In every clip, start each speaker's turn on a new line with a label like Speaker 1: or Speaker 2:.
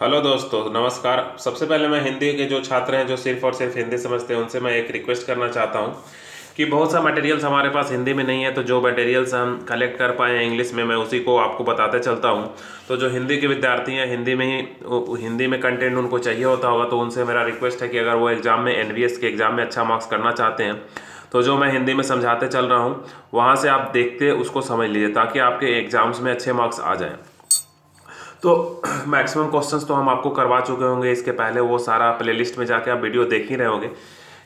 Speaker 1: Hello दोस्तों, नमस्कार। सबसे पहले मैं हिंदी के जो छात्र हैं जो सिर्फ और सिर्फ हिंदी समझते हैं उनसे मैं एक रिक्वेस्ट करना चाहता हूं कि बहुत सा मटेरियल्स हमारे पास हिंदी में नहीं है, तो जो मटेरियल्स हम कलेक्ट कर पाए हैं इंग्लिश में मैं उसी को आपको बताते चलता हूं। तो जो हिंदी के विद्यार्थी हैं हिंदी में ही हिंदी में कंटेंट उनको चाहिए होता होगा, तो उनसे मेरा रिक्वेस्ट है कि अगर वो एग्ज़ाम में एनवीएस के एग्ज़ाम में अच्छा मार्क्स करना चाहते हैं तो जो मैं हिंदी में समझाते चल रहा हूँ वहाँ से आप देखते उसको समझ लीजिए, ताकि आपके एग्ज़ाम्स में अच्छे मार्क्स आ जाएँ। तो मैक्सिमम क्वेश्चंस तो हम आपको करवा चुके होंगे इसके पहले, वो सारा प्लेलिस्ट में जाके आप वीडियो देख ही रहे होंगे।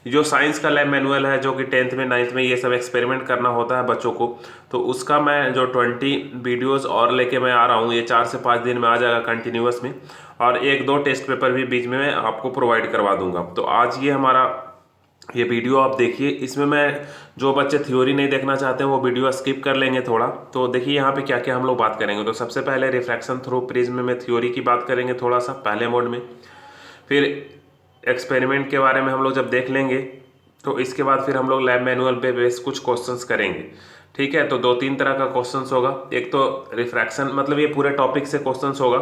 Speaker 1: जो साइंस का लैब मैनुअल है, जो कि 10th में 9th में ये सब एक्सपेरिमेंट करना होता है बच्चों को, तो उसका मैं जो 20 वीडियोस और लेके मैं आ रहा हूँ, ये 4 से 5 दिन में आ जाएगा कंटिन्यूस में, और 1-2 टेस्ट पेपर भी बीच में मैं आपको प्रोवाइड करवा दूंगा। तो आज ये हमारा ये वीडियो आप देखिए। इसमें मैं जो बच्चे थ्योरी नहीं देखना चाहते हैं वो वीडियो स्किप कर लेंगे थोड़ा। तो देखिए यहाँ पे क्या क्या हम लोग बात करेंगे। तो सबसे पहले रिफ्रैक्शन थ्रू प्रिज्म में थ्योरी की बात करेंगे थोड़ा सा पहले मोड में। फिर एक्सपेरिमेंट के बारे में हम लोग जब देख लेंगे तो इसके बाद फिर हम लोग लैब मैनुअल पे बेस कुछ क्वेश्चंस करेंगे। ठीक है, तो 2-3 तरह का क्वेश्चंस होगा। एक तो रिफ्रैक्शन, मतलब ये पूरे टॉपिक से क्वेश्चंस होगा,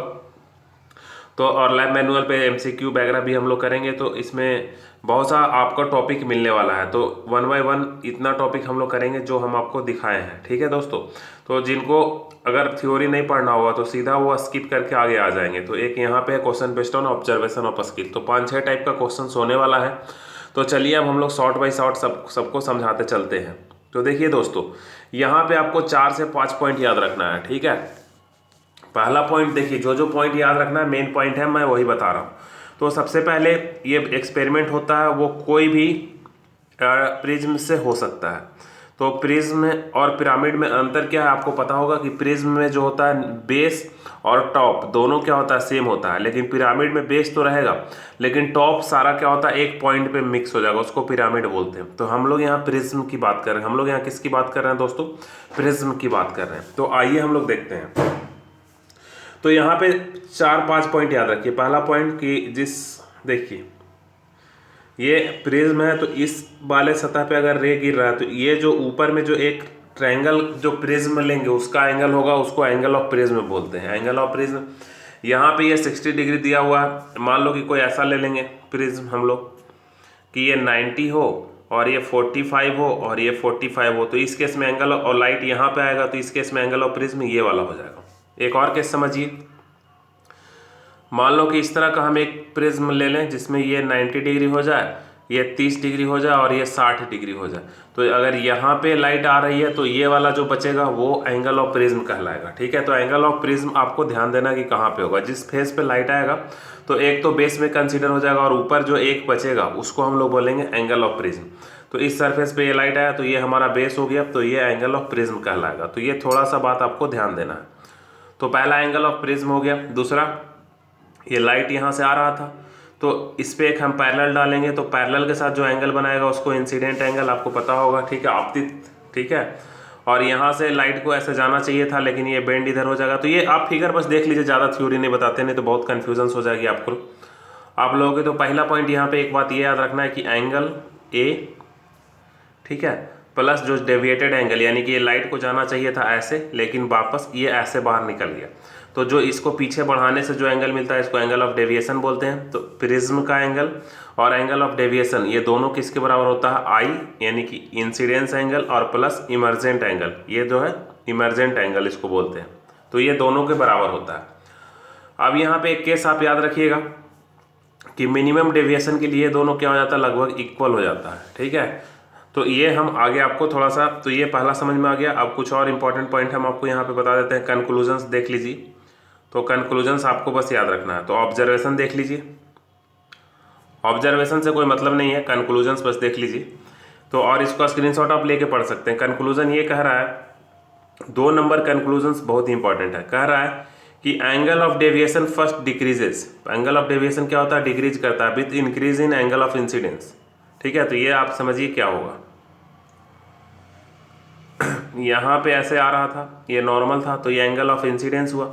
Speaker 1: तो और लैब मैनुअल पे एमसीक्यू वगैरह भी हम लोग करेंगे। तो इसमें बहुत सा आपका टॉपिक मिलने वाला है, तो 1 बाय 1 इतना टॉपिक हम लोग करेंगे जो हम आपको दिखाए हैं। ठीक है दोस्तों, तो जिनको अगर थ्योरी नहीं पढ़ना होगा तो सीधा वो स्किप करके आगे आ जाएंगे। तो एक यहाँ पे question based on observation of skill, तो 5-6 टाइप का क्वेश्चन होने वाला है। तो चलिए अब हम लोग शॉर्ट बाई शॉर्ट सबको समझाते चलते हैं। तो देखिए दोस्तों, यहाँ पे आपको 4 से 5 पॉइंट याद रखना है। ठीक है, पहला पॉइंट देखिए, जो जो पॉइंट याद रखना है मेन पॉइंट है, मैं वही बता रहा हूँ। तो सबसे पहले ये एक्सपेरिमेंट होता है वो कोई भी प्रिज्म से हो सकता है। तो प्रिज्म और पिरामिड में अंतर क्या है आपको पता होगा कि प्रिज्म में जो होता है बेस और टॉप दोनों क्या होता है, सेम होता है। लेकिन पिरामिड में बेस तो रहेगा लेकिन टॉप सारा क्या होता है, एक पॉइंट पे मिक्स हो जाएगा, उसको पिरामिड बोलते हैं। तो हम लोग यहाँ प्रिज्म की बात कर रहे हैं। हम लोग यहाँ किसकी बात कर रहे हैं दोस्तों? प्रिज्म की बात कर रहे हैं। तो आइए हम लोग देखते हैं। तो यहाँ पे 4-5 पॉइंट याद रखिए। पहला पॉइंट कि देखिए ये प्रिज्म है, तो इस वाले सतह पे अगर रे गिर रहा है तो ये जो ऊपर में जो एक ट्रायंगल जो प्रिज्म लेंगे उसका एंगल होगा, उसको एंगल ऑफ प्रिज्म बोलते हैं। एंगल ऑफ प्रिज्म यहाँ पे ये 60 डिग्री दिया हुआ है। मान लो कि कोई ऐसा ले लेंगे प्रिज्म हम लोग कि ये 90 हो और ये 45 हो और ये 45 हो, तो इस केस में एंगल और लाइट यहाँ पे आएगा, तो इस केस में एंगल ऑफ प्रिज्म ये वाला हो जाएगा। एक और केस समझिए, मान लो कि इस तरह का हम एक प्रिज्म ले लें जिसमें ये 90 डिग्री हो जाए, ये 30 डिग्री हो जाए और ये 60 डिग्री हो जाए। तो अगर यहाँ पे लाइट आ रही है तो ये वाला जो बचेगा वो एंगल ऑफ प्रिज्म कहलाएगा। ठीक है, तो एंगल ऑफ प्रिज्म आपको ध्यान देना कि कहाँ पे होगा। जिस फेस पे लाइट आएगा तो एक तो बेस में कंसीडर हो जाएगा और ऊपर जो एक बचेगा उसको हम लोग बोलेंगे एंगल ऑफ प्रिज्म। तो इस सरफेस पे ये लाइट आया तो ये हमारा बेस हो गया, तो ये एंगल ऑफ प्रिज्म कहलाएगा। तो ये थोड़ा सा बात आपको ध्यान देना है। तो पहला एंगल ऑफ प्रिज्म हो गया। दूसरा, ये लाइट यहाँ से आ रहा था तो इस पे एक हम पैरेलल डालेंगे, तो पैरेलल के साथ जो एंगल बनाएगा उसको इंसिडेंट एंगल आपको पता होगा। ठीक है, आपतित। ठीक है, और यहाँ से लाइट को ऐसे जाना चाहिए था लेकिन ये बेंड इधर हो जाएगा। तो ये आप फिगर बस देख लीजिए, ज़्यादा थ्योरी नहीं बताते, नहीं तो बहुत कन्फ्यूजन हो जाएगी आपको आप लोगों के। तो पहला पॉइंट यहाँ पे एक बात ये याद रखना है कि एंगल ए, ठीक है, प्लस जो डेविएटेड एंगल, यानी कि ये लाइट को जाना चाहिए था ऐसे लेकिन वापस ये ऐसे बाहर निकल गया, तो जो इसको पीछे बढ़ाने से जो एंगल मिलता है इसको एंगल ऑफ डेविएशन बोलते हैं। तो प्रिज्म का एंगल और एंगल ऑफ डेविएशन ये दोनों किसके बराबर होता है? आई, यानी कि इंसिडेंस एंगल और प्लस इमर्जेंट एंगल, ये जो है इमर्जेंट एंगल इसको बोलते हैं। तो ये दोनों के बराबर होता है। अब यहाँ पे एक केस आप याद रखिएगा कि मिनिमम डेविएशन के लिए दोनों क्या हो जाता है, लगभग इक्वल हो जाता है। ठीक है, तो ये हम आगे आपको थोड़ा सा, तो ये पहला समझ में आ गया। अब कुछ और इंपॉर्टेंट पॉइंट हम आपको यहाँ पे बता देते हैं। कंक्लूजन्स देख लीजिए। तो कंक्लूजन्स आपको बस याद रखना है। तो ऑब्जर्वेशन देख लीजिए, ऑब्जर्वेशन से कोई मतलब नहीं है, कंक्लूजन्स बस देख लीजिए। तो और इसका स्क्रीनशॉट आप लेके पढ़ सकते हैं। कंक्लूजन ये कह रहा है, 2 नंबर कंक्लूजन्स बहुत ही इंपॉर्टेंट है। कह रहा है कि angle of deviation first decreases. Angle of deviation क्या होता है? डिक्रीज करता है with increase in angle of incidence. ठीक है, तो ये आप समझिए क्या होगा। यहाँ पे ऐसे आ रहा था, ये नॉर्मल था, तो ये एंगल ऑफ इंसिडेंस हुआ।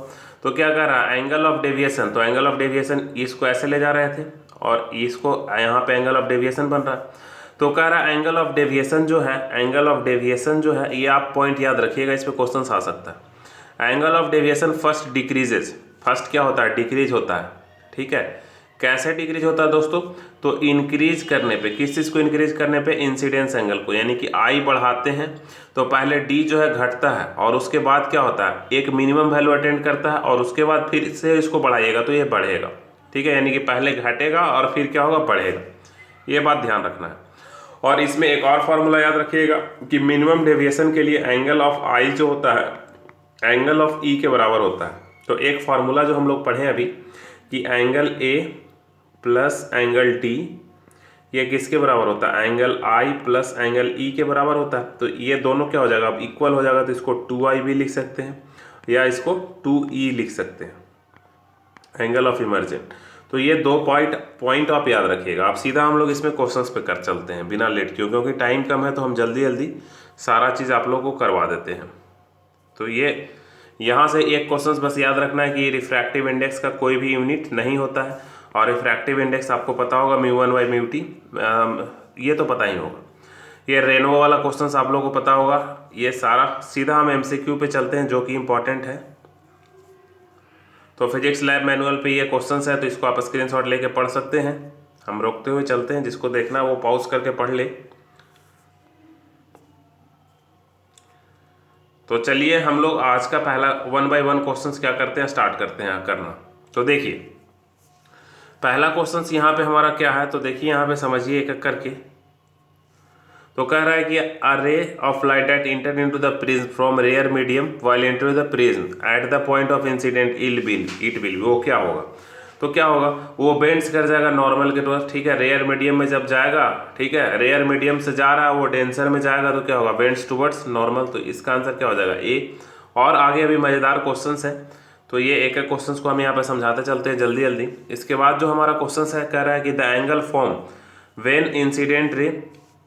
Speaker 1: तो क्या कर रहा है? एंगल ऑफ डेविएशन, तो एंगल ऑफ डेविएशन इसको ऐसे ले जा रहे थे और इसको यहाँ पे एंगल ऑफ डेविएशन बन रहा है। तो कह रहा है एंगल ऑफ डेविएशन जो है, एंगल ऑफ डेविएशन जो है, ये आप पॉइंट याद रखिएगा, इस पे क्वेश्चन आ सकता है। Angle of deviation first decreases. First क्या होता है? डिक्रीज होता है। ठीक है। कैसे डिक्रीज होता है दोस्तों? तो इंक्रीज करने पे, किस चीज़ को इंक्रीज करने पे? इंसिडेंस एंगल को, यानी कि आई बढ़ाते हैं तो पहले डी जो है घटता है और उसके बाद क्या होता है, एक मिनिमम वैल्यू अटेंड करता है और उसके बाद फिर से इसको बढ़ाइएगा तो ये बढ़ेगा, ठीक है। यानी कि पहले घटेगा और फिर क्या होगा, बढ़ेगा। ये बात ध्यान रखना है। और इसमें एक और फार्मूला याद रखिएगा कि मिनिमम डेविएशन के लिए एंगल ऑफ आई जो होता है एंगल ऑफ ई के बराबर होता है। तो एक फार्मूला जो हम लोग पढ़े अभी कि angle A plus angle D ये किसके बराबर होता है? Angle I plus angle E के बराबर होता है। तो ये दोनों क्या हो जाएगा, अब इक्वल हो जाएगा, तो इसको 2i भी लिख सकते हैं या इसको 2e लिख सकते हैं, एंगल ऑफ इमर्जेंट। तो ये दो पॉइंट आप याद रखिएगा। आप सीधा हम लोग इसमें क्वेश्चंस पे कर चलते हैं बिना लेट किए, क्योंकि टाइम कम है तो हम जल्दी जल्दी सारा चीज़ आप लोगों को करवा देते हैं। तो ये यहाँ से एक क्वेश्चंस बस याद रखना है कि रिफ्रैक्टिव इंडेक्स का कोई भी यूनिट नहीं होता है, और रिफ्रैक्टिव इंडेक्स आपको पता होगा μ1/μt, ये तो पता ही होगा। ये रेनबो वाला क्वेश्चंस आप लोगों को पता होगा। ये सारा सीधा हम MCQ पे चलते हैं जो कि इम्पोर्टेंट है। तो फिजिक्स लैब मैनुअल पे ये क्वेश्चंस है, तो इसको आप स्क्रीनशॉट लेके पढ़ सकते हैं। हम रोकते हुए चलते हैं, जिसको देखना है वो पॉज करके पढ़ ले। तो चलिए हम लोग आज का पहला 1 by 1 क्वेश्चंस क्या करते हैं, स्टार्ट करते हैं करना। तो देखिए पहला क्वेश्चंस यहाँ पे हमारा क्या है, तो देखिए यहाँ पे समझिए एक एक करके। तो कह रहा है कि a ray of light that enter into the prism from rare medium while entering the prism at the point of incident it will, वो क्या होगा? तो क्या होगा, वो बेंड्स कर जाएगा नॉर्मल के टुवर्ड्स, ठीक है। रेयर मीडियम में जब जाएगा, ठीक है, रेयर मीडियम से जा रहा है वो डेंसर में जाएगा, तो क्या होगा, बेंड्स टुवर्ड्स नॉर्मल। तो इसका आंसर क्या हो जाएगा, ए। और आगे अभी मज़ेदार क्वेश्चन है, तो ये एक एक क्वेश्चन को हम यहाँ पे समझाते चलते हैं जल्दी जल्दी। इसके बाद जो हमारा क्वेश्चन है, कह रहा है कि the angle form when incident ray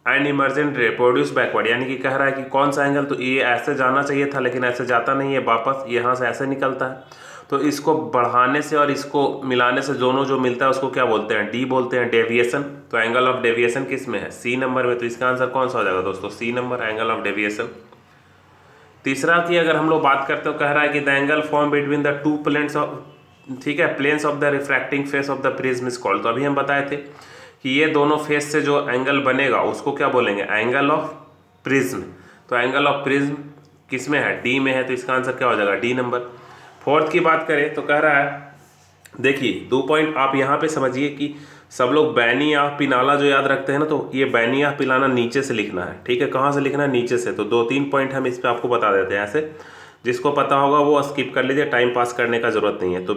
Speaker 1: and emergent रे प्रोड्यूस बैकवर्ड, यानी कि कह रहा है कि कौन सा एंगल, तो ये ऐसे जाना चाहिए था लेकिन ऐसे जाता नहीं है, वापस यहाँ से ऐसे निकलता है। तो इसको बढ़ाने से और इसको मिलाने से दोनों जो मिलता है उसको क्या बोलते हैं, डी बोलते हैं, डेविएशन। तो एंगल ऑफ डेविएशन किस में है, सी नंबर में। तो इसका आंसर कौन सा हो जाएगा दोस्तों, C number, angle of deviation. तीसरा की अगर हम लोग बात करते हो, कह रहा है कि the angle form between the two planes of, ठीक है, planes of the refracting face of the prism is called. तो अभी हम बताए थे कि ये दोनों फेस से जो एंगल बनेगा उसको क्या बोलेंगे, एंगल ऑफ प्रिज्म। तो एंगल ऑफ प्रिज्म किस में है, डी में है। तो इसका आंसर क्या हो जाएगा, डी नंबर। फोर्थ की बात करें तो कह रहा है, देखिए 2 पॉइंट आप यहाँ पे समझिए कि सब लोग बैनिया पिनाला जो याद रखते हैं ना, तो ये बैनिया पिलाना नीचे से लिखना है, ठीक है। कहाँ से लिखना है, नीचे से। तो 2-3 पॉइंट हम इस पर आपको बता देते हैं ऐसे, जिसको पता होगा वो स्किप कर लीजिए, टाइम पास करने का जरूरत नहीं है। तो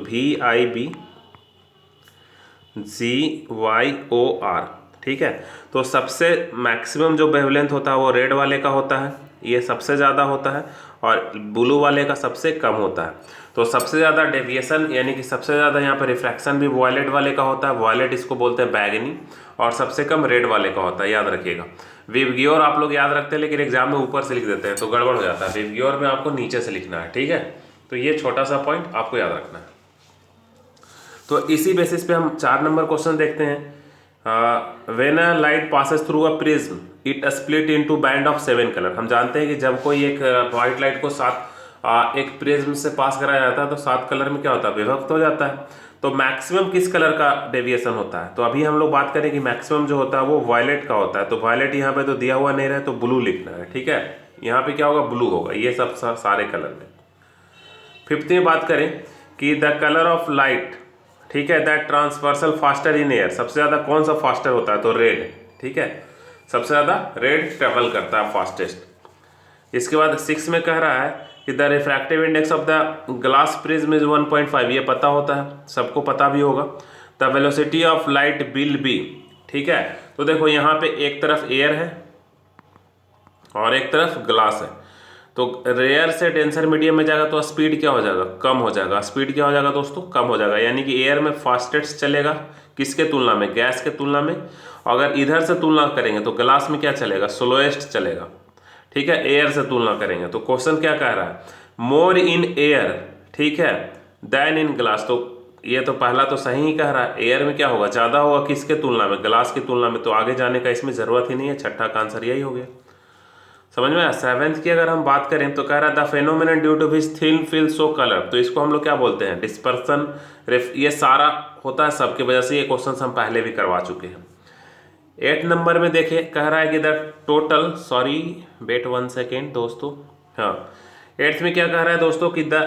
Speaker 1: VIBGYOR, ठीक है। तो सबसे मैक्सिमम जो वेवलेंथ होता है वो रेड वाले का होता है, ये सबसे ज़्यादा होता है, और ब्लू वाले का सबसे कम होता है। तो सबसे ज़्यादा डेविएशन यानी कि सबसे ज़्यादा यहाँ पर रिफ्रैक्शन भी वॉयलेट वाले का होता है, वॉयलेट इसको बोलते हैं बैगनी, और सबसे कम रेड वाले का होता है, याद रखिएगा। विबग्योर आप लोग याद रखते हैं लेकिन एग्जाम में ऊपर से लिख देते हैं तो गड़बड़ हो जाता है, विबग्योर में आपको नीचे से लिखना है, ठीक है। तो ये छोटा सा पॉइंट आपको याद रखना है। तो इसी बेसिस पे हम 4 नंबर क्वेश्चन देखते हैं। When a light passes through a prism it split into band of 7 colour. हम जानते हैं कि जब कोई एक वाइट लाइट को एक प्रिज्म से पास कराया जाता है तो 7 कलर में क्या होता है, विभक्त हो जाता है। तो मैक्सिमम किस कलर का डेविएशन होता है, तो अभी हम लोग बात करें कि मैक्सिमम जो होता है वो वायलेट का होता है। तो वायलेट यहाँ पे तो दिया हुआ नहीं रहा, तो ब्लू लिखना है, ठीक है। यहाँ पे क्या होगा, ब्लू होगा, ये सब सारे कलर में। 5th में बात करें कि द कलर ऑफ लाइट, ठीक है, that transversal faster in air, सबसे ज़्यादा कौन सा फास्टर होता है, तो रेड, ठीक है, सबसे ज़्यादा रेड ट्रेवल करता है फास्टेस्ट। इसके बाद 6 में कह रहा है कि the refractive index of the glass prism is 1.5, ये पता होता है, सबको पता भी होगा। The velocity of light will be, ठीक है। तो देखो यहाँ पे एक तरफ एयर है और एक तरफ ग्लास है, तो रेयर से डेंसर मीडियम में जाएगा तो स्पीड क्या हो जाएगा, कम हो जाएगा। स्पीड क्या हो जाएगा दोस्तों, कम हो जाएगा, यानी कि एयर में फास्टेस्ट चलेगा किसके तुलना में, गैस के तुलना में। अगर इधर से तुलना करेंगे तो ग्लास में क्या चलेगा, स्लोएस्ट चलेगा, ठीक है, एयर से तुलना करेंगे। तो क्वेश्चन क्या कह रहा है, मोर इन एयर, ठीक है, देन इन ग्लास। तो ये तो पहला तो सही ही कह रहा है, एयर में क्या होगा, ज़्यादा होगा किसके तुलना में, ग्लास की तुलना में। तो आगे जाने का इसमें ज़रूरत ही नहीं है, छठा का आंसर यही हो गया। समझ में आया। सेवेंथ की अगर हम बात करें तो कह रहा था phenomenon due to which thin film show colour, तो इसको हम लोग क्या बोलते हैं, डिस्पर्सन। ये सारा होता है सबकी वजह से, ये क्वेश्चन हम पहले भी करवा चुके हैं। 8 नंबर में देखिए कह रहा है कि the total, sorry wait 1 second दोस्तों, हाँ 8th में क्या कह रहा है दोस्तों कि the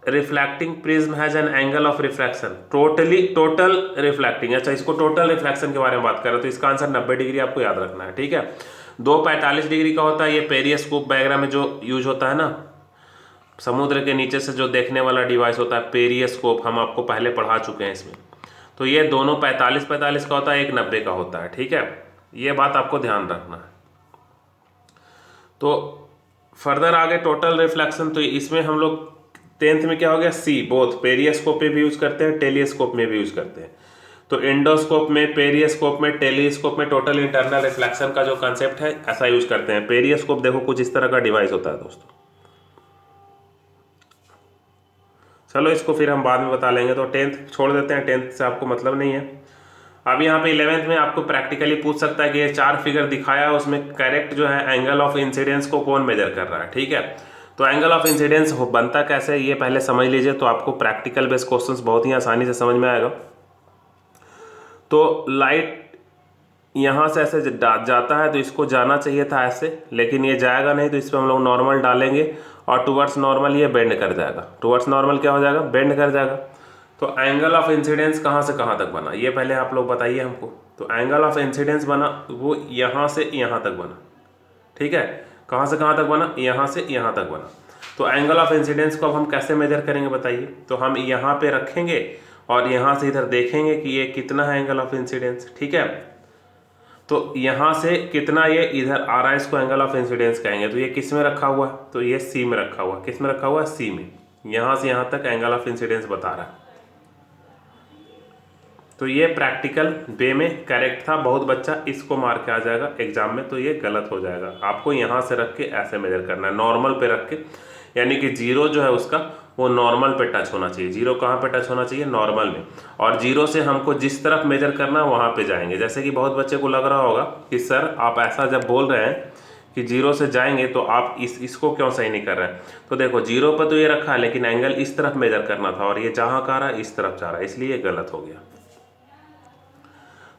Speaker 1: reflecting prism has an angle of reflection total reflecting. अच्छा, इसको टोटल रिफ्लेक्शन के बारे में बात कर रहे हो तो इसका आंसर 90 डिग्री आपको याद रखना है, ठीक है। 2 45 डिग्री का होता है, ये पेरिस्कोप वगैरह में जो यूज होता है ना, समुद्र के नीचे से जो देखने वाला डिवाइस होता है पेरिस्कोप, हम आपको पहले पढ़ा चुके हैं इसमें। तो ये दोनों 45 का होता है, एक 90 का होता है, ठीक है। ये बात आपको ध्यान रखना है। तो फर्दर आगे टोटल रिफ्लेक्शन, तो इसमें हम लोग 10th में क्या हो गया, सी बोथ पेरिस्कोप में भी यूज करते हैं, टेलीस्कोप में भी यूज करते हैं। तो एंडोस्कोप में, पेरिस्कोप में, टेलीस्कोप में टोटल इंटरनल रिफ्लेक्शन का जो कंसेप्ट है ऐसा यूज करते हैं। पेरिस्कोप देखो कुछ इस तरह का डिवाइस होता है दोस्तों। चलो इसको फिर हम बाद में बता लेंगे, तो 10th छोड़ देते हैं, 10th से आपको मतलब नहीं है। अब यहाँ पे 11th में आपको प्रैक्टिकली पूछ सकता है कि ये 4 फिगर दिखाया है, उसमें करेक्ट जो है एंगल ऑफ इंसिडेंस को कौन मेजर कर रहा है, ठीक है। तो एंगल ऑफ इंसिडेंस बनता कैसे ये पहले समझ लीजिए, तो आपको प्रैक्टिकल बेस्ड क्वेश्चंस बहुत ही आसानी से समझ में आएगा। तो लाइट यहाँ से ऐसे जाता है तो इसको जाना चाहिए था ऐसे, लेकिन ये जाएगा नहीं, तो इस पर हम लोग नॉर्मल डालेंगे और टुवर्ड्स नॉर्मल ये बेंड कर जाएगा। टुवर्ड्स नॉर्मल क्या हो जाएगा, बेंड कर जाएगा। तो एंगल ऑफ इंसिडेंस कहाँ से कहाँ तक बना, ये पहले आप लोग बताइए हमको। तो एंगल ऑफ इंसिडेंस बना वो यहाँ से यहाँ तक बना, ठीक है। कहाँ से कहाँ तक बना, यहाँ से यहाँ तक बना। तो एंगल ऑफ इंसिडेंस को अब हम कैसे मेजर करेंगे बताइए। तो हम यहाँ पे रखेंगे और यहाँ से इधर देखेंगे कि ये कितना है एंगल ऑफ इंसिडेंस, ठीक है। तो यहाँ से कितना ये इधर आ रहा है, इसको एंगल ऑफ इंसिडेंस कहेंगे। तो ये किस में रखा हुआ है, तो ये सी में रखा हुआ है। किस में रखा हुआ है, सी में। यहाँ से यहाँ तक एंगल ऑफ इंसिडेंस बता रहा है। तो ये प्रैक्टिकल वे में करेक्ट था, बहुत बच्चा इसको मार के आ जाएगा एग्जाम में, तो ये गलत हो जाएगा। आपको यहाँ से रख के ऐसे मेजर करना है, नॉर्मल पे रख के, यानी कि जीरो जो है उसका वो नॉर्मल पे टच होना चाहिए। जीरो कहाँ पे टच होना चाहिए, नॉर्मल में। और जीरो से हमको जिस तरफ मेजर करना है वहाँ पे जाएंगे। जैसे कि बहुत बच्चे को लग रहा होगा कि सर आप ऐसा जब बोल रहे हैं कि जीरो से जाएंगे तो आप इसको क्यों सही नहीं कर रहे हैं। तो देखो जीरो पर तो ये रखा है, लेकिन एंगल इस तरफ मेजर करना था और ये जहाँ का रहा है इस तरफ जा रहा है, इसलिए ये गलत हो गया।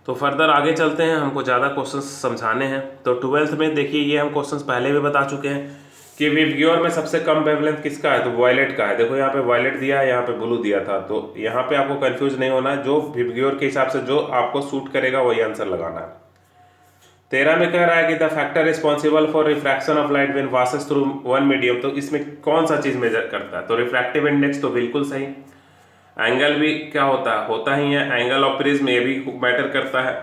Speaker 1: तो फर्दर आगे चलते हैं, हमको ज़्यादा क्वेश्चंस समझाने हैं। तो 12th में देखिए ये हम क्वेश्चंस पहले भी बता चुके हैं कि विबग्योर में सबसे कम वेवलेंथ किसका है, तो वायलेट का है। देखो यहाँ पे वायलेट दिया है, यहाँ पे ब्लू दिया था, तो यहाँ पे आपको कंफ्यूज नहीं होना है। जो विबग्योर के हिसाब से जो आपको सूट करेगा वही आंसर लगाना है। 13 में कह रहा है कि the factor responsible for refraction of light when passes through one medium, तो इसमें कौन सा चीज़ मेजर करता है, तो रिफ्रैक्टिव इंडेक्स तो बिल्कुल सही। एंगल भी क्या होता ही है। एंगल ऑफ प्रिज्म ये भी मैटर करता है।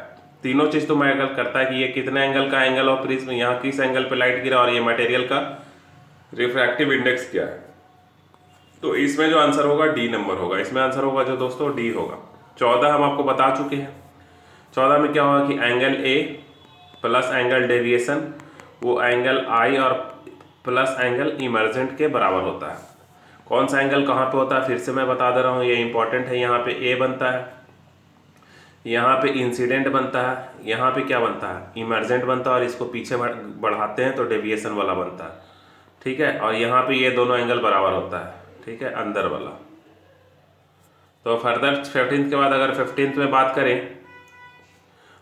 Speaker 1: तीनों चीज़ तो मैटर करता है कि ये कितना एंगल का एंगल ऑफ प्रिज्म, यहाँ किस एंगल पे लाइट गिरा, और ये मटेरियल का रिफ्रैक्टिव इंडेक्स क्या है। तो इसमें जो आंसर होगा डी नंबर होगा, इसमें आंसर होगा जो दोस्तों डी होगा। 14 हम आपको बता चुके हैं। 14 में क्या होगा कि angle A plus angle deviation वो एंगल आई और प्लस एंगल इमर्जेंट के बराबर होता है। कौन सा एंगल कहाँ पे होता है फिर से मैं बता दे रहा हूँ, ये इंपॉर्टेंट है। यहाँ पे ए बनता है, यहाँ पे इंसिडेंट बनता है, यहाँ पे क्या बनता है, इमर्जेंट बनता है, और इसको पीछे बढ़ाते हैं तो डेविएशन वाला बनता है, ठीक है। और यहाँ पे ये दोनों एंगल बराबर होता है, ठीक है, अंदर वाला। तो फर्दर 15th के बाद अगर 15th में बात करें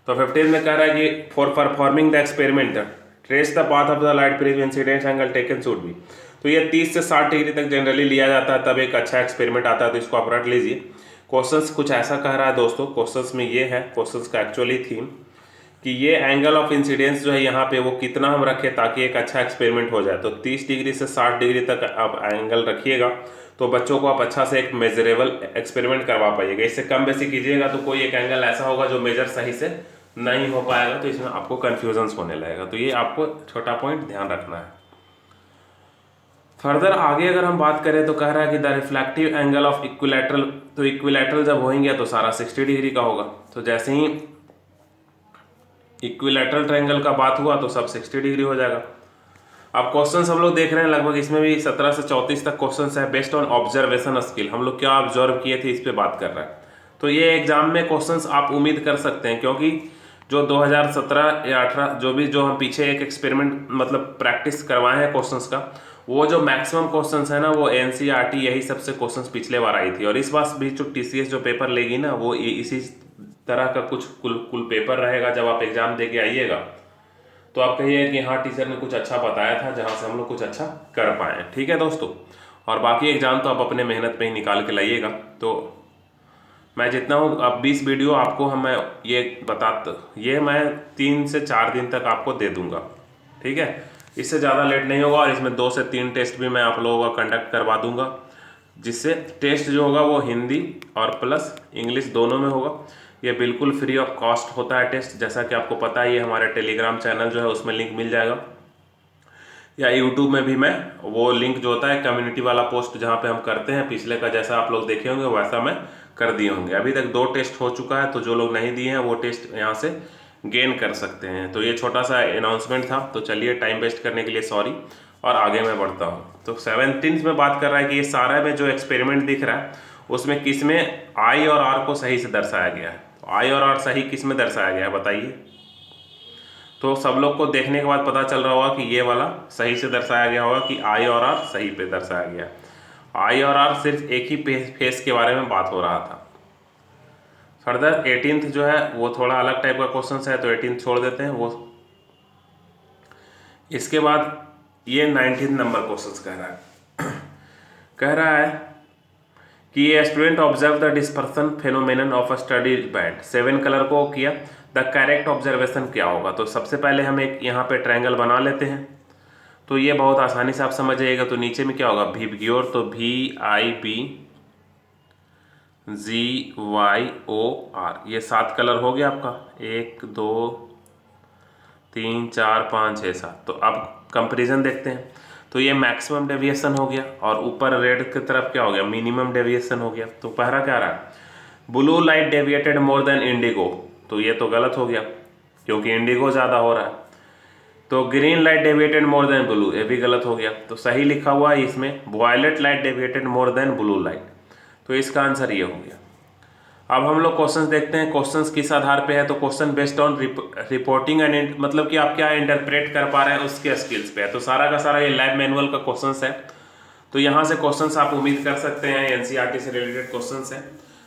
Speaker 1: तो 15th में कह रहा है कि for performing the experiment trace the path of the light prism incidence angle taken should be. तो ये 30 से 60 डिग्री तक जनरली लिया जाता है, तब एक अच्छा एक्सपेरिमेंट आता है, तो इसको आप रट लीजिए। क्वेश्चंस कुछ ऐसा कह रहा है दोस्तों, क्वेश्चंस में ये है, क्वेश्चंस का एक्चुअली थीम कि ये एंगल ऑफ इंसिडेंस जो है यहाँ पे वो कितना हम रखें ताकि एक अच्छा एक्सपेरिमेंट हो जाए। तो 30 डिग्री से 60 डिग्री तक आप एंगल रखिएगा तो बच्चों को आप अच्छा से एक मेजरेबल एक्सपेरिमेंट करवा पाइएगा। इससे कम बेसी कीजिएगा तो कोई एक एंगल ऐसा होगा जो मेजर सही से नहीं हो पाएगा, तो इसमें आपको कन्फ्यूजन्स होने लगेगा। तो ये आपको छोटा पॉइंट ध्यान रखना है। फर्दर आगे अगर हम बात करें तो कह रहा है कि the reflective angle of equilateral, तो इक्विलैटरल जब होंगे तो सारा 60 डिग्री का होगा। तो जैसे ही इक्विलैटरल ट्रायंगल का बात हुआ तो सब 60 डिग्री हो जाएगा। अब क्वेश्चंस हम लोग देख रहे हैं लगभग इसमें भी 17 से 34 तक क्वेश्चंस है बेस्ड ऑन ऑब्जर्वेशन स्किल। हम लोग क्या ऑब्जर्व किए थे इस पे बात कर रहा है। तो ये एग्जाम में क्वेश्चंस आप उम्मीद कर सकते हैं, क्योंकि जो 2017 या 18 जो हम पीछे एक एक्सपेरिमेंट मतलब प्रैक्टिस करवाए हैं क्वेश्चंस का, वो जो मैक्सिमम क्वेश्चंस है ना वो एनसीईआरटी यही सबसे क्वेश्चंस पिछले बार आई थी। और इस बार भी जो टीसीएस जो पेपर लेगी ना वो इसी तरह का कुछ कुल पेपर रहेगा। जब आप एग्जाम दे के आइएगा तो आप कहिए कि हाँ टीचर ने कुछ अच्छा बताया था, जहाँ से हम लोग कुछ अच्छा कर पाए। ठीक है दोस्तों, और बाकी एग्जाम तो आप अपने मेहनत पे ही निकाल के लाइएगा। तो मैं जितना हूँ अब 20 वीडियो आपको मैं ये मैं 3 से 4 दिन तक आपको दे दूंगा। ठीक है, इससे ज़्यादा लेट नहीं होगा। और इसमें 2 से 3 टेस्ट भी मैं आप लोगों का कंडक्ट करवा दूंगा, जिससे टेस्ट जो होगा वो हिंदी और प्लस इंग्लिश दोनों में होगा। ये बिल्कुल फ्री ऑफ कॉस्ट होता है टेस्ट, जैसा कि आपको पता है। ये हमारे टेलीग्राम चैनल जो है उसमें लिंक मिल जाएगा, या यूट्यूब में भी मैं वो लिंक जो होता है कम्युनिटी वाला पोस्ट जहाँ पे हम करते हैं, पिछले का जैसा आप लोग देखे होंगे वैसा मैं कर दिए होंगे। अभी तक 2 टेस्ट हो चुका है, तो जो लोग नहीं दिए हैं वो टेस्ट यहाँ से गेन कर सकते हैं। तो ये छोटा सा अनाउंसमेंट था। तो चलिए, टाइम वेस्ट करने के लिए सॉरी, और आगे मैं बढ़ता हूँ। तो 17 में बात कर रहा है कि ये सारा में जो एक्सपेरिमेंट दिख रहा है उसमें किस में आई और आर को सही से दर्शाया गया है। तो आई और आर सही किस में दर्शाया गया है बताइए। तो सब लोग को देखने के बाद पता चल रहा होगा कि ये वाला सही से दर्शाया गया होगा कि आई और आर सही पे दर्शाया गया। आई और आर सिर्फ एक ही फेस के बारे में बात हो रहा था। फर्दर 18th जो है वो थोड़ा अलग टाइप का क्वेश्चन है, तो 18th छोड़ देते हैं वो। इसके बाद ये 19 नंबर क्वेश्चन कह रहा है कह रहा है कि ये student observe the dispersion phenomenon of a study band. 7 colour को किया, द करेक्ट ऑब्जर्वेशन क्या होगा। तो सबसे पहले हम एक यहाँ पे ट्रायंगल बना लेते हैं। तो ये बहुत आसानी से आप समझ जाइएगा। तो नीचे में क्या होगा, VIBGYOR, तो VIBGYOR, ये 7 कलर हो गया आपका, 1 2 3 4 5 6 7। तो अब कंपेरिजन देखते हैं। तो ये मैक्सिमम डेविएशन हो गया, और ऊपर रेड की तरफ क्या हो गया, मिनिमम डेविएशन हो गया। तो पहला क्या रहा, blue light deviated more then Indigo. तो ये तो गलत हो गया क्योंकि इंडिगो ज़्यादा हो रहा है। तो green light deviated more than blue, ये भी गलत हो गया। तो सही लिखा हुआ है इसमें violet light deviated more than blue light. तो इसका आंसर ये हो गया। अब हम लोग क्वेश्चंस देखते हैं, क्वेश्चंस किस आधार पे है। तो question based on reporting and मतलब कि आप क्या इंटरप्रेट कर पा रहे हैं उसके स्किल्स पे है। तो सारा का सारा ये लैब मैनुअल का क्वेश्चंस है। तो यहाँ से क्वेश्चंस आप उम्मीद कर सकते हैं, एनसीईआरटी से रिलेटेड क्वेश्चंस हैं।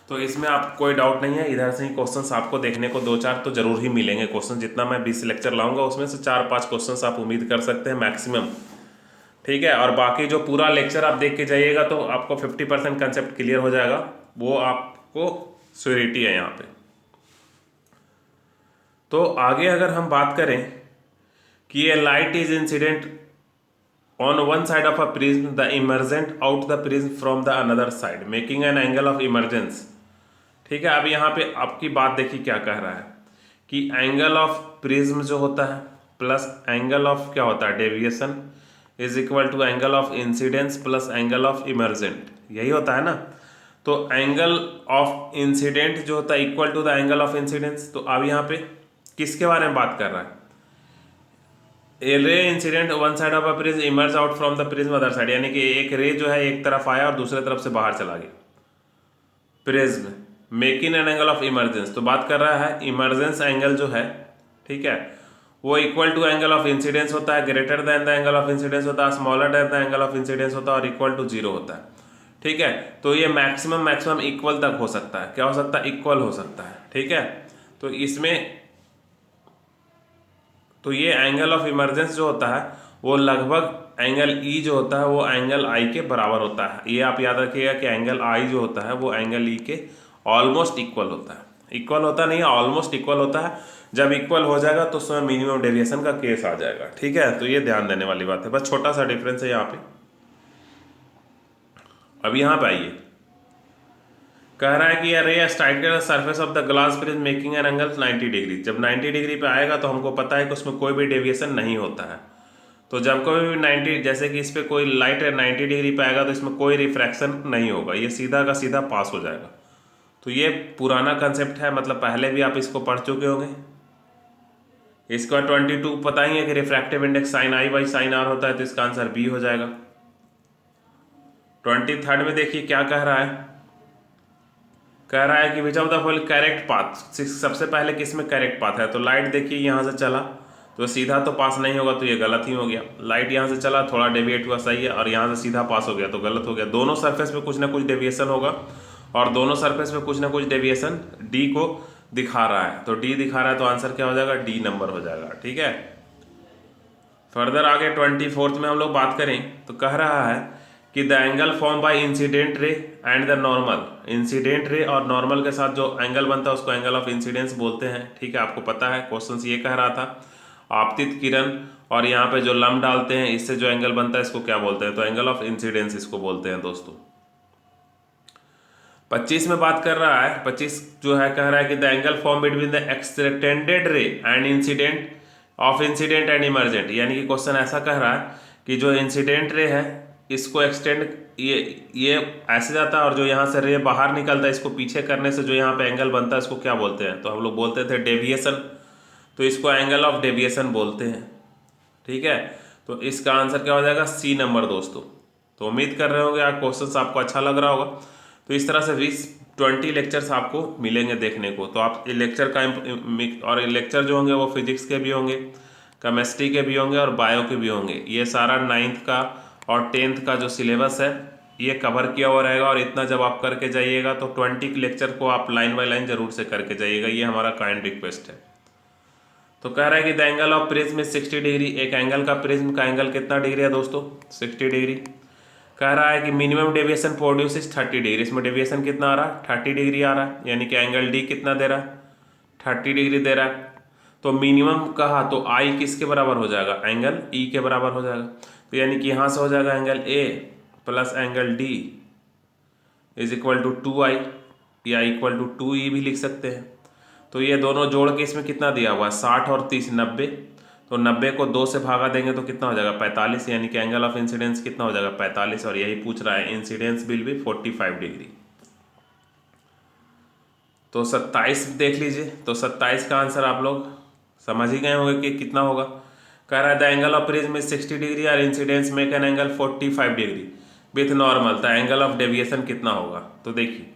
Speaker 1: तो इसमें आप कोई डाउट नहीं है, इधर से ही क्वेश्चंस आपको देखने को 2-4 तो जरूर ही मिलेंगे। क्वेश्चन जितना मैं 20 लेक्चर लाऊंगा उसमें से 4-5 क्वेश्चंस आप उम्मीद कर सकते हैं मैक्सिमम। ठीक है, और बाकी जो पूरा लेक्चर आप देख के जाइएगा तो आपको 50% कंसेप्ट क्लियर हो जाएगा, वो आपको श्योरिटी है यहाँ पे। तो आगे अगर हम बात करें कि ये light is incident on one side of a prism, the emergent out the prism from the another side making an angle of emergence. ठीक है, अब यहाँ पे आपकी बात देखिए क्या कह रहा है कि एंगल ऑफ प्रिज्म जो होता है प्लस एंगल ऑफ क्या होता है deviation is equal to angle of incidence plus angle of emergent, यही होता है ना। तो एंगल ऑफ इंसिडेंट जो होता है equal to the angle of incidence. तो अब यहाँ पे किसके बारे में बात कर रहा है, a ray incident one side of a prism emerge out from the prism other side, यानी कि एक रे जो है एक तरफ आया और दूसरे तरफ से बाहर चला गया prism, making an angle of emergence. तो बात कर रहा है इमरजेंस एंगल जो है, ठीक है, वो equal to angle of incidence होता है, greater than the angle of incidence होता है, smaller than the angle of incidence होता है, और इक्वल टू 0 होता है। ठीक है, तो ये मैक्सिमम इक्वल तक हो सकता है, क्या हो सकता है, इक्वल हो सकता है। ठीक है, तो इसमें तो ये एंगल ऑफ इमरजेंस जो होता है वो लगभग एंगल ई जो होता है वो एंगल आई के बराबर होता है। ये आप याद रखिएगा कि एंगल आई जो होता है वो एंगल ई के ऑलमोस्ट इक्वल होता है। इक्वल होता नहीं है, ऑलमोस्ट इक्वल होता है। जब इक्वल हो जाएगा तो उसमें मिनिमम डेविएशन का केस आ जाएगा। ठीक है, तो ये ध्यान देने वाली बात है, बस छोटा सा डिफरेंस है यहाँ पे। अब यहाँ पे आइए, कह रहा है कि रे strike surface of the glass prism making an angle 90 degree. जब 90 डिग्री पे आएगा तो हमको पता है कि उसमें कोई भी डेविएशन नहीं होता है। तो जब कोई भी 90, जैसे कि इस पर कोई लाइट 90 डिग्री पे आएगा तो इसमें कोई रिफ्रैक्शन नहीं होगा, ये सीधा का सीधा पास हो जाएगा। तो ये पुराना कंसेप्ट है, मतलब पहले भी आप इसको पढ़ चुके होंगे। इसका 22 पता ही है कि refractive index sine i by sine r होता है, तो इसका आंसर बी हो जाएगा। 23 में देखिए क्या कह रहा है कह रहा है कि which of the following correct path, सबसे पहले किस में करेक्ट पाथ है। तो लाइट देखिए यहाँ से चला तो सीधा तो पास नहीं होगा, तो ये गलत ही हो गया। लाइट यहाँ से चला थोड़ा डेविएट हुआ, सही है, और यहाँ से सीधा पास हो गया तो गलत हो गया। दोनों सरफेस पे कुछ ना कुछ डेविएशन होगा और दोनों सरफेस पे कुछ ना कुछ डेविएशन डी को दिखा रहा है। तो डी दिखा रहा है तो आंसर क्या हो जाएगा, डी नंबर हो जाएगा। ठीक है, फर्दर आगे 24th में हम लोग बात करें तो कह रहा है कि the angle form by incident ray and the normal, incident ray और नॉर्मल के साथ जो एंगल बनता है उसको एंगल ऑफ इंसिडेंस बोलते हैं। ठीक है, आपको पता है क्वेश्चन ये कह रहा था आपतित किरण और यहाँ पे जो लम्ब डालते हैं इससे जो एंगल बनता है इसको क्या बोलते हैं, तो एंगल ऑफ इंसिडेंस इसको बोलते हैं दोस्तों। 25 में बात कर रहा है, 25 जो है कह रहा है कि the angle form between the extended ray and incident of incident and emergent, यानी कि क्वेश्चन ऐसा कह रहा है कि जो इंसिडेंट रे है इसको एक्सटेंड ये ऐसे जाता है और जो यहाँ से रे बाहर निकलता है इसको पीछे करने से जो यहाँ पे एंगल बनता है इसको क्या बोलते हैं, तो हम लोग बोलते थे डेविएशन, तो इसको एंगल ऑफ डेविएशन बोलते हैं। ठीक है, तो इसका आंसर क्या हो जाएगा, सी नंबर दोस्तों। तो उम्मीद कर रहे होंगे आप क्वेश्चन आपको अच्छा लग रहा होगा। तो इस तरह से 20 लेक्चर्स आपको मिलेंगे देखने को। तो आप लेक्चर का और लेक्चर जो होंगे वो फिजिक्स के भी होंगे, केमिस्ट्री के भी होंगे और बायो के भी होंगे। ये सारा 9th का और 10th का जो सिलेबस है ये कवर किया हुआ रहेगा। और इतना जब आप करके जाइएगा तो 20 लेक्चर को आप लाइन बाय लाइन जरूर से करके जाइएगा, ये हमारा काइंड रिक्वेस्ट है। तो कह रहा है कि the angle of prism is 60 degree, एक एंगल का प्रिज्म का एंगल कितना डिग्री है दोस्तों, 60 डिग्री। कह रहा है कि मिनिमम डेविएशन प्रोड्यूस 30 डिग्री, इसमें डेविएशन कितना आ रहा है, 30 डिग्री आ रहा है, यानी कि एंगल डी कितना दे रहा है, 30 डिग्री दे रहा है। तो मिनिमम कहा तो आई किसके बराबर हो जाएगा, एंगल ई के बराबर हो जाएगा। तो यानी कि यहाँ से हो जाएगा angle A plus angle D is equal to 2i या इक्वल टू 2e भी लिख सकते हैं। तो ये दोनों जोड़ के इसमें कितना दिया हुआ है, 60 और 30 90। तो 90 को 2 से भागा देंगे तो कितना हो जाएगा, 45, यानी कि एंगल ऑफ इंसिडेंस कितना हो जाएगा, 45। और यही पूछ रहा है इंसिडेंस विल बी 45 डिग्री। तो 27 देख लीजिए, तो 27 का आंसर आप लोग समझ ही गए होंगे कि कितना होगा। कह रहा है the angle of prism is 60 degree और incidence make an angle 45 degree with normal, the angle of deviation कितना होगा। तो देखिए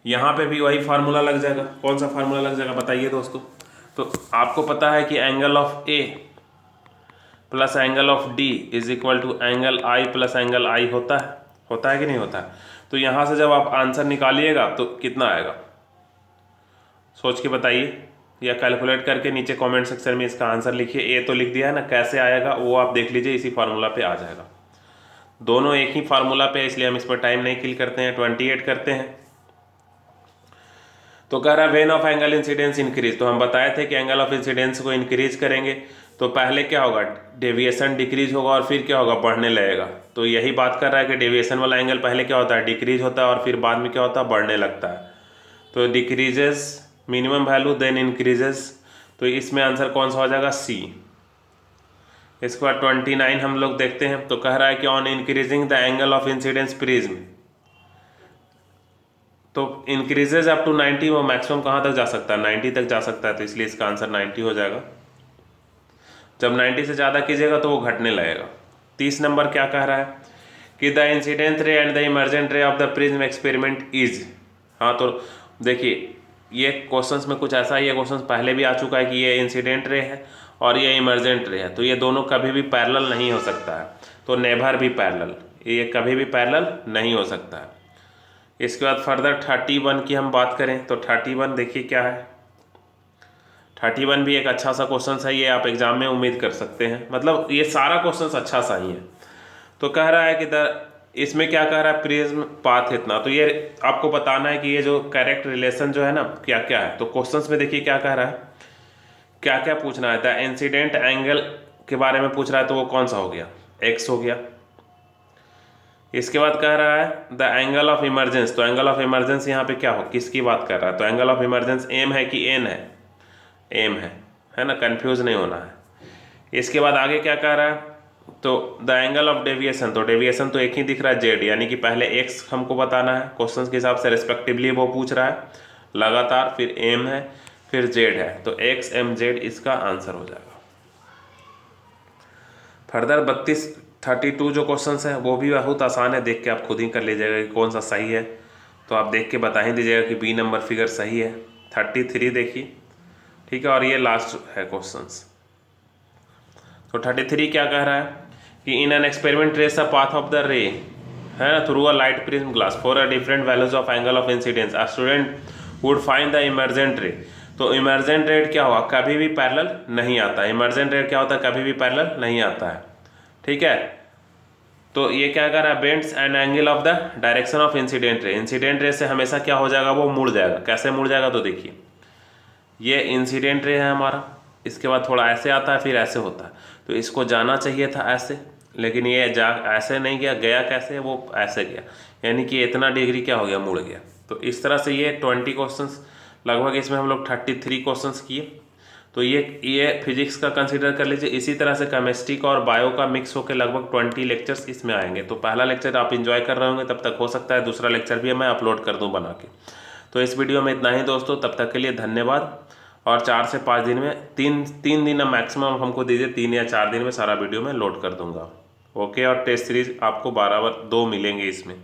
Speaker 1: यहाँ पे भी वही फार्मूला लग जाएगा। कौन सा फार्मूला लग जाएगा बताइए दोस्तों। तो आपको पता है कि angle of A plus angle of D is equal to angle I plus angle I होता है कि नहीं होता है। तो यहाँ से जब आप आंसर निकालिएगा तो कितना आएगा, सोच के बताइए या कैलकुलेट करके नीचे कमेंट सेक्शन में इसका आंसर लिखिए। ए तो लिख दिया है ना, कैसे आएगा वो आप देख लीजिए, इसी फार्मूला पे आ जाएगा। दोनों एक ही फार्मूला पे, इसलिए हम इस पर टाइम नहीं किल करते हैं, 28 करते हैं। तो कह रहा है when of angle incidence increase, तो हम बताए थे कि एंगल ऑफ इंसिडेंस को इंक्रीज करेंगे तो पहले क्या होगा, डेविएशन डिक्रीज होगा और फिर क्या होगा, बढ़ने लगेगा। तो यही बात कर रहा है कि डेविएशन वाला एंगल पहले क्या होता है, डिक्रीज होता है और फिर बाद में क्या होता है, बढ़ने लगता है। तो decreases minimum value then increases, तो इसमें आंसर कौन सा हो जाएगा, सी। इसके बाद 29 हम लोग देखते हैं। तो कह रहा है कि on increasing the angle of incidence prism, तो इंक्रीजेज अप टू 90, वो मैक्सिमम कहाँ तक जा सकता है, 90 तक जा सकता है। तो इसलिए इसका आंसर 90 हो जाएगा। जब 90 से ज़्यादा कीजिएगा तो वो घटने लगेगा। 30 नंबर क्या कह रहा है कि the incident ray and the emergent ray of the prism experiment is. हाँ, तो देखिए ये क्वेश्चंस में कुछ ऐसा ही है, क्वेश्चंस पहले भी आ चुका है कि ये इंसिडेंट रे है और ये इमरजेंट रे है, तो ये दोनों कभी भी पैरेलल नहीं हो सकता है। तो नेवर भी पैरेलल, ये कभी भी पैरेलल नहीं हो सकता है। इसके बाद फर्दर 31 की हम बात करें तो 31 देखिए क्या है। 31 भी एक अच्छा सा क्वेश्चन है, ये आप एग्जाम में उम्मीद कर सकते हैं, मतलब ये सारा क्वेश्चन अच्छा सा ही है। तो कह रहा है कि इसमें क्या कह रहा है, प्रिज्म पाथ इतना। तो ये आपको बताना है कि ये जो करेक्ट रिलेशन जो है ना क्या क्या है। तो क्वेश्चंस में देखिए क्या कह रहा है, क्या क्या पूछना है। द इंसिडेंट एंगल के बारे में पूछ रहा है, तो वो कौन सा हो गया, एक्स हो गया। इसके बाद कह रहा है द एंगल ऑफ इमरजेंस, तो एंगल ऑफ इमरजेंस यहाँ पे क्या हो, किसकी बात कर रहा है। तो एंगल ऑफ इमरजेंस एम है कि एन है, एम है ना, कंफ्यूज नहीं होना है। इसके बाद आगे क्या कह रहा है, तो द एंगल ऑफ डेविएशन, तो डेविएशन तो एक ही दिख रहा है जेड, यानी कि पहले एक्स हमको बताना है क्वेश्चन के हिसाब से, रेस्पेक्टिवली वो पूछ रहा है लगातार, फिर एम है फिर जेड है, तो एक्स एम जेड इसका आंसर हो जाएगा। फर्दर 32 जो क्वेश्चन है वो भी बहुत आसान है, देख के आप खुद ही कर लीजिएगा कि कौन सा सही है तो आप देख के बता ही दीजिएगा कि बी नंबर फिगर सही है। 33 देखिए, ठीक है, और ये लास्ट है क्वेश्चंस। तो 33 क्या कह रहा है कि in an experiment trace a path of the रे, है ना, through a light prism glass for a different values of angle of incidence a student would find the emergent रे। तो इमर्जेंट रेट क्या होगा, कभी भी पैरेलल नहीं आता। इमर्जेंट रेट क्या होता है, कभी भी पैरेलल नहीं आता है, ठीक है। तो ये क्या कर रहा है, bends an angle of the direction of incident ray. Incident ray से हमेशा क्या हो जाएगा, वो मुड़ जाएगा। कैसे मुड़ जाएगा, तो देखिए ये इंसिडेंट रे है हमारा, इसके बाद थोड़ा ऐसे आता है, फिर ऐसे होता है। तो इसको जाना चाहिए था ऐसे, लेकिन ये जा ऐसे नहीं गया, गया कैसे, वो ऐसे गया, यानी कि इतना डिग्री क्या हो गया, मुड़ गया। तो इस तरह से ये 20 क्वेश्चंस लगभग, इसमें हम लोग 33 क्वेश्चंस किए। तो ये फिजिक्स का कंसीडर कर लीजिए। इसी तरह से केमिस्ट्री का और बायो का मिक्स होकर लगभग 20 लेक्चर्स इसमें आएंगे। तो पहला लेक्चर आप इंजॉय कर रहे होंगे, तब तक हो सकता है दूसरा लेक्चर भी मैं अपलोड कर दूं बना के। तो इस वीडियो में इतना ही दोस्तों, तब तक के लिए धन्यवाद। और 4 से 5 दिन में, तीन दिन मैक्सिमम हमको दीजिए, 3 या 4 दिन में सारा वीडियो मैं लोड कर दूंगा। ओके, और टेस्ट सीरीज आपको 2 मिलेंगे इसमें।